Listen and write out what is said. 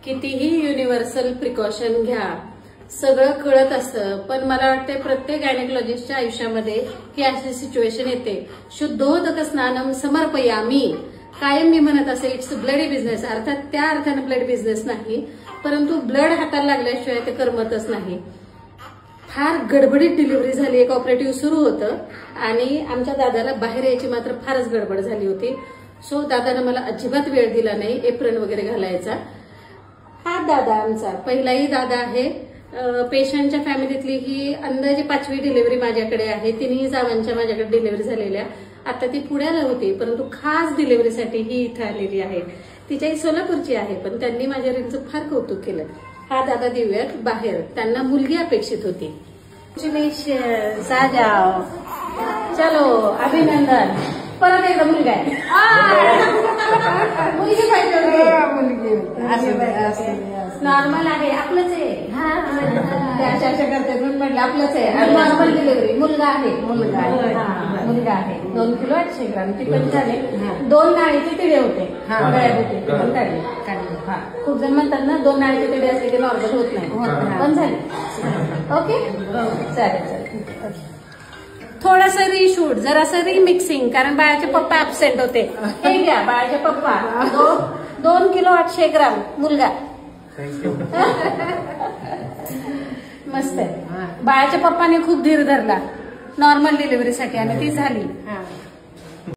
कितीही universal precaution घ्या, सगळं कळत असतं, पण मला वाटतं प्रत्येक गायनेकॉलॉजिस्टच्या आयुष्यामध्ये ही अशी सिच्युएशन येते. शुद्धोदक स्नानम समर्पयामी. कायम मी म्हणत असे इट्स ब्लडी बिझनेस. अर्थात त्या अर्थाने ब्लड बिझनेस नाही, परंतु ब्लड हाताला लागल्याशिवाय ते करमतच नाही. फार गडबडीत डिलिव्हरी झाली. एक ऑपरेटिव्ह सुरू होतं आणि आमच्या दादाला बाहेर यायची मात्र फारच गडबड झाली होती. सो दादानं मला अजिबात वेळ दिला नाही एप्रिल वगैरे घालायचा. हा दादा आमचा पहिलाही दादा आहे. पेशंटच्या फॅमिलीतली ही अंदाजे 5वी डिलिव्हरी माझ्याकडे आहे. तिन्ही जावांच्या माझ्याकडे डिलिव्हरी झालेल्या. आता ती पुण्याला होती, परंतु खास डिलिव्हरीसाठी ही इथं आलेली आहे. तिच्याही सोलापूरची आहे, पण त्यांनी माझ्या रीलचं फार कौतुक केलं. हा दादा देऊयात बाहेर. त्यांना मुलगी अपेक्षित होती. जाओ चलो अभिनंदन. परत एकदा मुलगा आहे. मुलगी पाहिजे नॉर्मल आहे. आपलंच आहे. चर्चा करते म्हणून म्हटलं आपलंच आहे. Normal delivery. मुलगा आहे. मुलगा आहे. 2 किलो 800 ग्राम. ती पण झाले. 2 नाळीचे तिडे होते गळ्याभोवती, पण काढले. खूप जण म्हणतात ना 2 नाळीचे तिडे असले की नॉर्मल होत नाही, पण झाले. ओके चालेल. थोडंसं रिशूट, जरासं रिमिक्सिंग, कारण बाळाचे पप्पा ऍबसेंट होते. हे घ्या बाळाचे पप्पा. 2 किलो 800 ग्राम मुलगा. मस्त आहे. बाळाच्या पप्पाने खूप धीर धरला नॉर्मल डिलिव्हरीसाठी आणि ती झाली.